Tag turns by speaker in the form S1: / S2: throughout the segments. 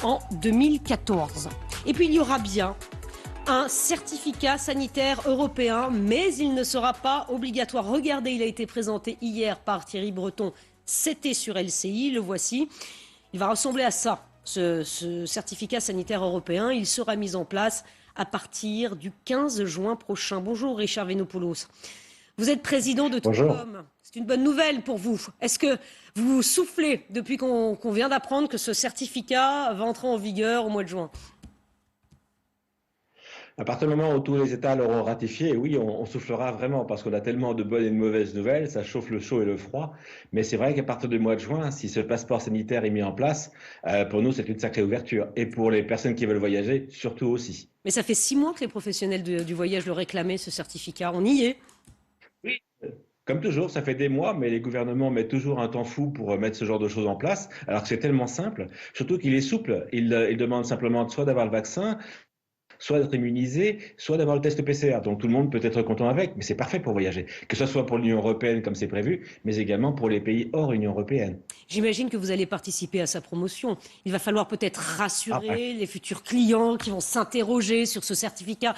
S1: en 2014. Et puis il y aura bien un certificat sanitaire européen, mais il ne sera pas obligatoire. Regardez, il a été présenté hier par Thierry Breton. C'était sur LCI, le voici. Il va ressembler à ça, ce certificat sanitaire européen. Il sera mis en place à partir du 15 juin prochain. Bonjour Richard Venopoulos. Vous êtes président de
S2: Bonjour.
S1: Toncom. C'est une bonne nouvelle pour vous. Est-ce que vous soufflez depuis qu'on vient d'apprendre que ce certificat va entrer en vigueur au mois de juin ?
S2: À partir du moment où tous les États l'auront ratifié, oui, on soufflera vraiment parce qu'on a tellement de bonnes et de mauvaises nouvelles, ça chauffe le chaud et le froid. Mais c'est vrai qu'à partir du mois de juin, si ce passeport sanitaire est mis en place, pour nous, c'est une sacrée ouverture. Et pour les personnes qui veulent voyager, surtout aussi.
S1: Mais ça fait 6 mois que les professionnels du voyage le réclamaient, ce certificat. On y est.
S2: Oui. Comme toujours, ça fait des mois, mais les gouvernements mettent toujours un temps fou pour mettre ce genre de choses en place, alors que c'est tellement simple, surtout qu'il est souple. Il demande simplement soit d'avoir le vaccin, soit d'être immunisé, soit d'avoir le test PCR. Donc tout le monde peut être content avec, mais c'est parfait pour voyager, que ce soit pour l'Union européenne comme c'est prévu, mais également pour les pays hors Union européenne.
S1: J'imagine que vous allez participer à sa promotion. Il va falloir peut-être
S2: Après.
S1: rassurer les futurs clients qui vont s'interroger sur ce certificat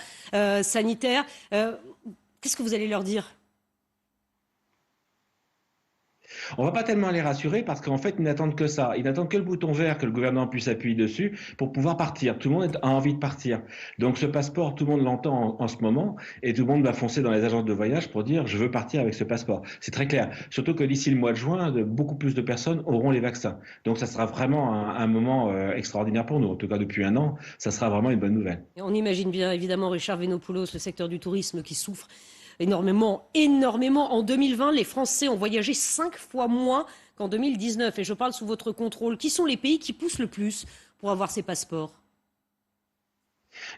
S1: sanitaire. Qu'est-ce que vous allez leur dire ?
S2: On va pas tellement les rassurer parce qu'en fait, ils n'attendent que ça. Ils n'attendent que le bouton vert que le gouvernement puisse appuyer dessus pour pouvoir partir. Tout le monde a envie de partir. Donc ce passeport, tout le monde l'entend en ce moment et tout le monde va foncer dans les agences de voyage pour dire je veux partir avec ce passeport. C'est très clair. Surtout que d'ici le mois de juin, beaucoup plus de personnes auront les vaccins. Donc ça sera vraiment un moment extraordinaire pour nous. En tout cas, depuis un an, ça sera vraiment une bonne nouvelle.
S1: Et on imagine bien évidemment Richard Venopoulos, le secteur du tourisme qui souffre énormément. En 2020, les Français ont voyagé 5 fois moins qu'en 2019. Et je parle sous votre contrôle. Qui sont les pays qui poussent le plus pour avoir ces passeports ?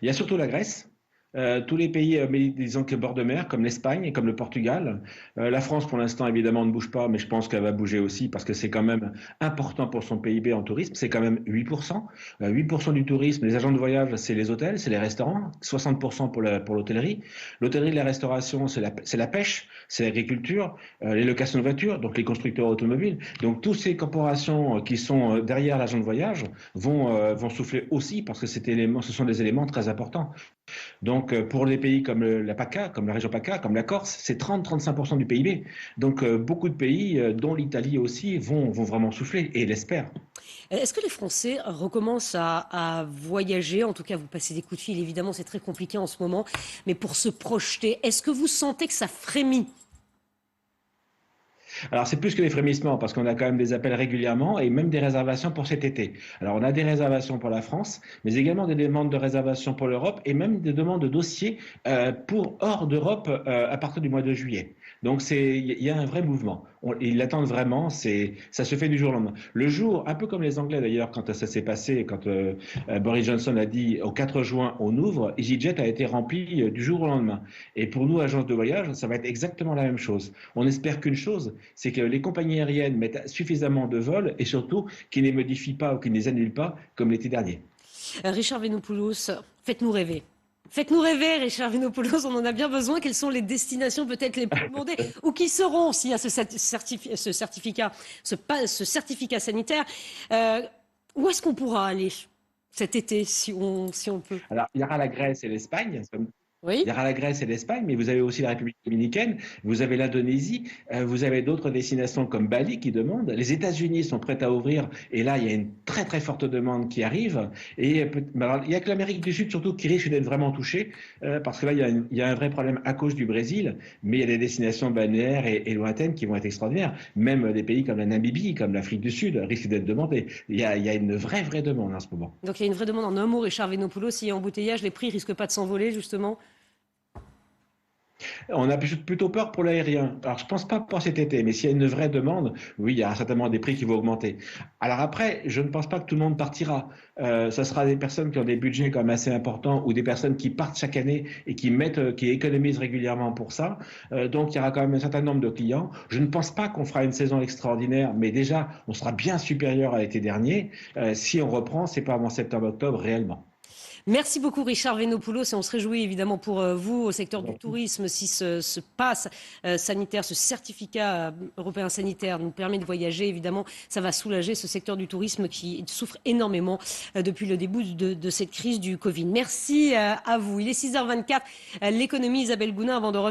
S2: Il y a surtout la Grèce. Tous les pays, disons que bord de mer, comme l'Espagne et comme le Portugal. La France, pour l'instant, évidemment, ne bouge pas, mais je pense qu'elle va bouger aussi parce que c'est quand même important pour son PIB en tourisme. C'est quand même 8%. 8% du tourisme, les agents de voyage, c'est les hôtels, c'est les restaurants. 60% pour l'hôtellerie. L'hôtellerie, la restauration, c'est la pêche, c'est l'agriculture, les locations de voitures, donc les constructeurs automobiles. Donc, toutes ces corporations qui sont derrière l'agent de voyage vont souffler aussi parce que ce sont des éléments très importants. Donc, pour les pays comme la PACA, comme la région PACA, comme la Corse, c'est 30-35% du PIB. Donc, beaucoup de pays, dont l'Italie aussi, vont vraiment souffler et l'espèrent.
S1: Est-ce que les Français recommencent à voyager ? En tout cas, vous passez des coups de fil, évidemment, c'est très compliqué en ce moment. Mais pour se projeter, est-ce que vous sentez que ça frémit ?
S2: Alors, c'est plus que les frémissements, parce qu'on a quand même des appels régulièrement et même des réservations pour cet été. Alors, on a des réservations pour la France, mais également des demandes de réservation pour l'Europe et même des demandes de dossiers pour hors d'Europe à partir du mois de juillet. Donc, il y a un vrai mouvement. Ils l'attendent vraiment, ça se fait du jour au lendemain. Le jour, un peu comme les Anglais d'ailleurs, quand ça s'est passé, quand Boris Johnson a dit au 4 juin, on ouvre, EasyJet a été rempli du jour au lendemain. Et pour nous, agences de voyage, ça va être exactement la même chose. On espère qu'une chose, c'est que les compagnies aériennes mettent suffisamment de vols et surtout qu'ils ne les modifient pas ou qu'ils ne les annulent pas comme l'été dernier.
S1: Richard Venopoulos, faites-nous rêver. Faites-nous rêver, Richard Venopoulos, on en a bien besoin. Quelles sont les destinations peut-être les plus demandées ou qui seront s'il y a ce certificat sanitaire où est-ce qu'on pourra aller cet été si on peut ?
S2: Alors, il y aura la Grèce et l'Espagne.
S1: Oui.
S2: Il y aura la Grèce et l'Espagne, mais vous avez aussi la République dominicaine, vous avez l'Indonésie, vous avez d'autres destinations comme Bali qui demandent. Les États-Unis sont prêts à ouvrir, et là, il y a une très très forte demande qui arrive. Et alors, il y a que l'Amérique du Sud surtout qui risque d'être vraiment touchée, parce que là, il y a un vrai problème à cause du Brésil, mais il y a des destinations balnéaires et lointaines qui vont être extraordinaires. Même des pays comme la Namibie, comme l'Afrique du Sud, risquent d'être demandés. Il y a une vraie demande en ce moment.
S1: Donc il y a une vraie demande en un mot, Richard Venopoulos. S'il y a embouteillage, les prix risquent pas de s'envoler justement ?
S2: On a plutôt peur pour l'aérien. Alors, je pense pas pour cet été, mais s'il y a une vraie demande, oui, il y aura certainement des prix qui vont augmenter. Alors après, je ne pense pas que tout le monde partira. Ça sera des personnes qui ont des budgets quand même assez importants ou des personnes qui partent chaque année et qui économisent régulièrement pour ça. Donc, il y aura quand même un certain nombre de clients. Je ne pense pas qu'on fera une saison extraordinaire, mais déjà, on sera bien supérieur à l'été dernier. Si on reprend, c'est pas avant septembre-octobre réellement.
S1: Merci beaucoup Richard Venopoulos et on se réjouit évidemment pour vous au secteur du tourisme si ce pass sanitaire, ce certificat européen sanitaire nous permet de voyager. Évidemment, ça va soulager ce secteur du tourisme qui souffre énormément depuis le début de cette crise du Covid. Merci à vous. Il est 6h24, l'économie Isabelle Gounin avant de revenir.